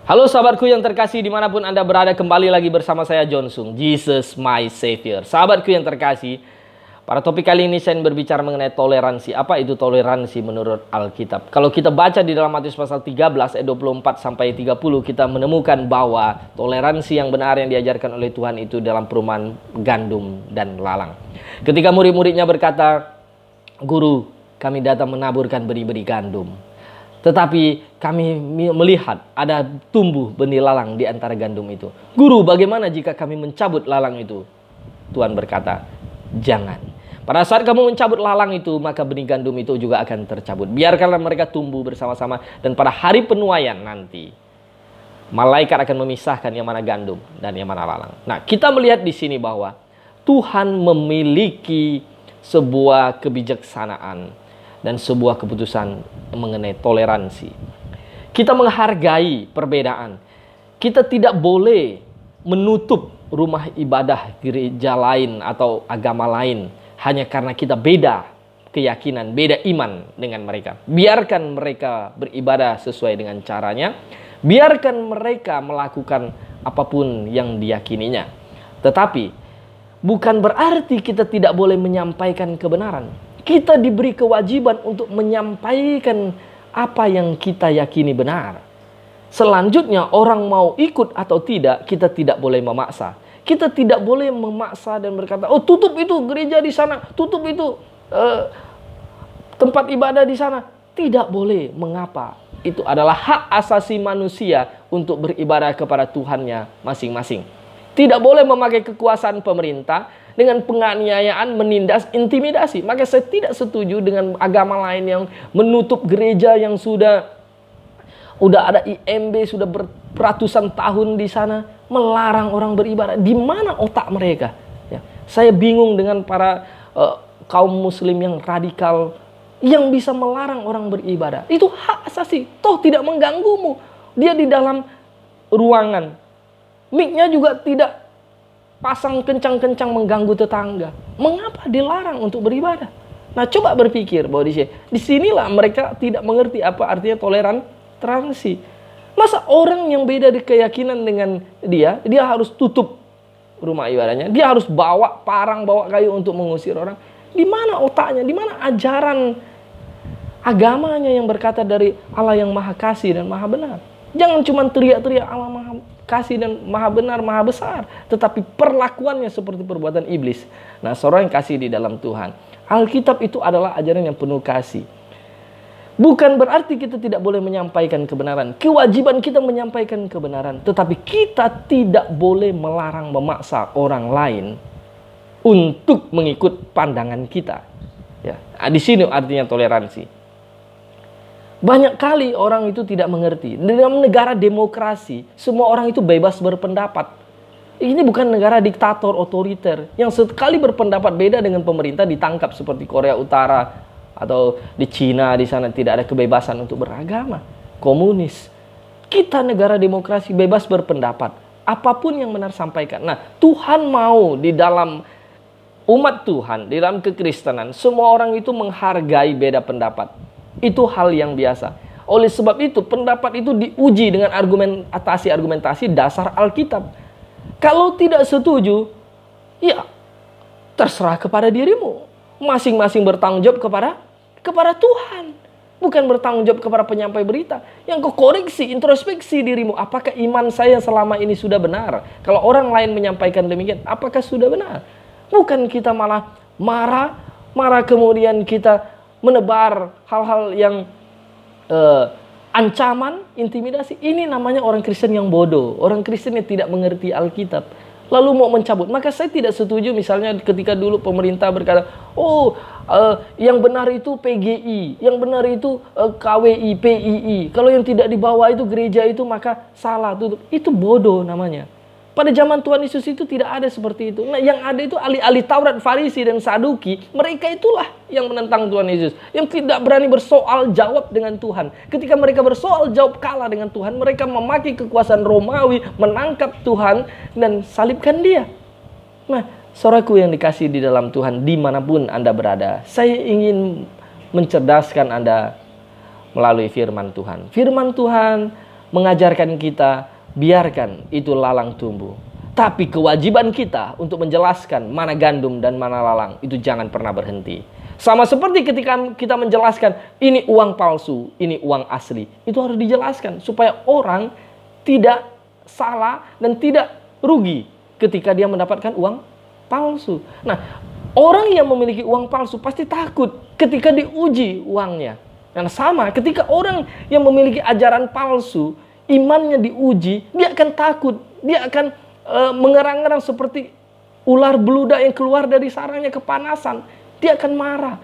Halo sahabatku yang terkasih dimanapun Anda berada, kembali lagi bersama saya John Sung, Jesus my Savior. Sahabatku yang terkasih, pada topik kali ini saya berbicara mengenai toleransi. Apa itu toleransi menurut Alkitab? Kalau kita baca di dalam Matius pasal 13 ayat 24 sampai 30, kita menemukan bahwa toleransi yang benar yang diajarkan oleh Tuhan itu dalam perumahan gandum dan lalang. Ketika murid-muridnya berkata, "Guru, kami datang menaburkan benih-benih gandum. Tetapi kami melihat ada tumbuh benih lalang di antara gandum itu. Guru, bagaimana jika kami mencabut lalang itu?" Tuhan berkata, "Jangan. Pada saat kamu mencabut lalang itu, maka benih gandum itu juga akan tercabut. Biarkanlah mereka tumbuh bersama-sama, dan pada hari penuaian nanti, malaikat akan memisahkan yang mana gandum dan yang mana lalang." Nah, kita melihat di sini bahwa Tuhan memiliki sebuah kebijaksanaan dan sebuah keputusan mengenai toleransi. Kita menghargai perbedaan. Kita tidak boleh menutup rumah ibadah gereja lain atau agama lain hanya karena kita beda keyakinan, beda iman dengan mereka. Biarkan mereka beribadah sesuai dengan caranya. Biarkan mereka melakukan apapun yang diyakininya. Tetapi bukan berarti kita tidak boleh menyampaikan kebenaran. Kita diberi kewajiban untuk menyampaikan apa yang kita yakini benar. Selanjutnya, orang mau ikut atau tidak, kita tidak boleh memaksa. Kita tidak boleh memaksa dan berkata, "Oh, tutup itu gereja di sana, tutup itu tempat ibadah di sana." Tidak boleh. Mengapa? Itu adalah hak asasi manusia untuk beribadah kepada Tuhannya masing-masing. Tidak boleh memakai kekuasaan pemerintah dengan penganiayaan, menindas, intimidasi. Maka saya tidak setuju dengan agama lain yang menutup gereja yang sudah ada IMB, sudah beratusan tahun di sana, melarang orang beribadah. Di mana otak mereka? Ya, saya bingung dengan para kaum muslim yang radikal yang bisa melarang orang beribadah. Itu hak asasi, toh tidak mengganggumu. Dia di dalam ruangan, mic-nya juga tidak pasang kencang-kencang mengganggu tetangga. Mengapa dilarang untuk beribadah? Nah, coba berpikir bahwa di sinilah mereka tidak mengerti apa artinya toleransi. Masa orang yang beda di keyakinan dengan dia harus tutup rumah ibadahnya, dia harus bawa parang, bawa kayu untuk mengusir orang. Di mana otaknya? Di mana ajaran agamanya yang berkata dari Allah yang Maha Kasih dan Maha Benar? Jangan cuma teriak-teriak Allah Maha Kasih dan Maha Benar, Maha Besar, tetapi perlakuannya seperti perbuatan iblis. Nah, seorang yang kasih di dalam Tuhan, Alkitab itu adalah ajaran yang penuh kasih. Bukan berarti kita tidak boleh menyampaikan kebenaran. Kewajiban kita menyampaikan kebenaran, tetapi kita tidak boleh melarang, memaksa orang lain untuk mengikut pandangan kita. Ya, di sini artinya toleransi. Banyak kali orang itu tidak mengerti. Dalam negara demokrasi, semua orang itu bebas berpendapat. Ini bukan negara diktator otoriter yang sekali berpendapat beda dengan pemerintah ditangkap seperti Korea Utara atau di Cina, di sana tidak ada kebebasan untuk beragama. Komunis. Kita negara demokrasi, bebas berpendapat. Apapun yang benar sampaikan. Nah, Tuhan mau di dalam umat Tuhan, di dalam kekristenan, semua orang itu menghargai beda pendapat. Itu hal yang biasa. Oleh sebab itu, pendapat itu diuji dengan argumentasi dasar Alkitab. Kalau tidak setuju, ya terserah kepada dirimu. Masing-masing bertanggung jawab kepada Tuhan. Bukan bertanggung jawab kepada penyampai berita. Yang kau koreksi, introspeksi dirimu. Apakah iman saya selama ini sudah benar? Kalau orang lain menyampaikan demikian, apakah sudah benar? Bukan kita malah marah kemudian kita menebar hal-hal yang ancaman, intimidasi. Ini namanya orang Kristen yang bodoh. Orang Kristen yang tidak mengerti Alkitab. Lalu mau mencabut. Maka saya tidak setuju misalnya ketika dulu pemerintah berkata, yang benar itu PGI, yang benar itu KWI, PII. Kalau yang tidak dibawa itu gereja itu maka salah. Itu bodoh namanya. Pada zaman Tuhan Yesus itu tidak ada seperti itu. Nah, yang ada itu ahli-ahli Taurat, Farisi dan Saduki. Mereka itulah yang menentang Tuhan Yesus. Yang tidak berani bersoal jawab dengan Tuhan. Ketika mereka bersoal jawab kalah dengan Tuhan, mereka memakai kekuasaan Romawi, menangkap Tuhan dan salibkan dia. Nah, saudaraku yang dikasih di dalam Tuhan, dimanapun Anda berada, saya ingin mencerdaskan Anda melalui firman Tuhan. Firman Tuhan mengajarkan kita, biarkan itu lalang tumbuh. Tapi kewajiban kita untuk menjelaskan mana gandum dan mana lalang, itu jangan pernah berhenti. Sama seperti ketika kita menjelaskan, ini uang palsu, ini uang asli. Itu harus dijelaskan supaya orang tidak salah dan tidak rugi ketika dia mendapatkan uang palsu. Nah, orang yang memiliki uang palsu pasti takut ketika diuji uangnya. Karena sama, ketika orang yang memiliki ajaran palsu, imannya diuji, dia akan takut, dia akan mengerang-erang seperti ular beludak yang keluar dari sarangnya kepanasan. Dia akan marah.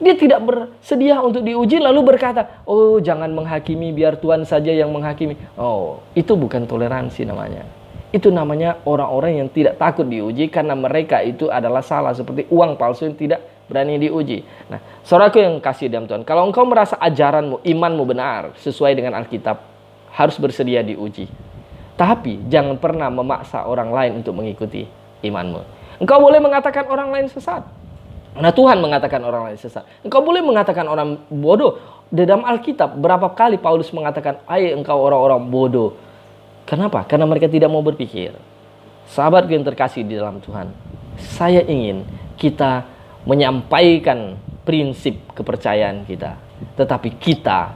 Dia tidak bersedia untuk diuji lalu berkata, oh jangan menghakimi, biar Tuhan saja yang menghakimi. Oh, itu bukan toleransi namanya. Itu namanya orang-orang yang tidak takut diuji karena mereka itu adalah salah. Seperti uang palsu yang tidak berani diuji. Nah, saudaraku yang kasih dalam Tuhan, kalau engkau merasa ajaranmu, imanmu benar sesuai dengan Alkitab, harus bersedia diuji. Tapi jangan pernah memaksa orang lain untuk mengikuti imanmu. Engkau boleh mengatakan orang lain sesat. Nah, Tuhan mengatakan orang lain sesat. Engkau boleh mengatakan orang bodoh. Di dalam Alkitab berapa kali Paulus mengatakan, "Hai engkau orang-orang bodoh." Kenapa? Karena mereka tidak mau berpikir. Sahabatku yang terkasih di dalam Tuhan, saya ingin kita menyampaikan prinsip kepercayaan kita. Tetapi kita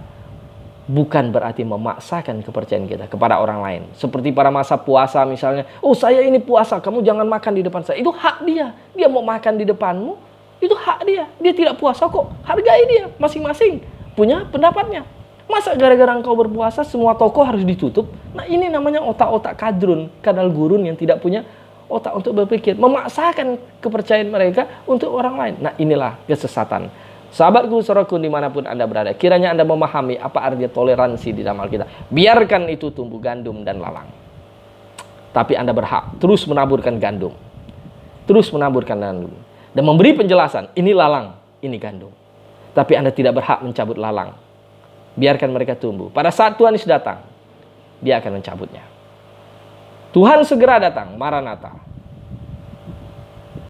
bukan berarti memaksakan kepercayaan kita kepada orang lain. Seperti pada masa puasa misalnya, oh saya ini puasa, kamu jangan makan di depan saya. Itu hak dia. Dia mau makan di depanmu, itu hak dia. Dia tidak puasa kok. Hargai dia, masing-masing punya pendapatnya. Masa gara-gara engkau berpuasa semua toko harus ditutup? Nah, ini namanya otak-otak kadrun, kadal gurun yang tidak punya otak untuk berpikir. Memaksakan kepercayaan mereka untuk orang lain. Nah, inilah kesesatan. Sahabatku, saudaraku dimanapun Anda berada, kiranya Anda memahami apa arti toleransi di dalam Alkitab. Biarkan itu tumbuh gandum dan lalang. Tapi Anda berhak terus menaburkan gandum. Terus menaburkan gandum. Dan memberi penjelasan, ini lalang, ini gandum. Tapi Anda tidak berhak mencabut lalang. Biarkan mereka tumbuh. Pada saat Tuhan Yesus datang, Dia akan mencabutnya. Tuhan segera datang, Maranatha.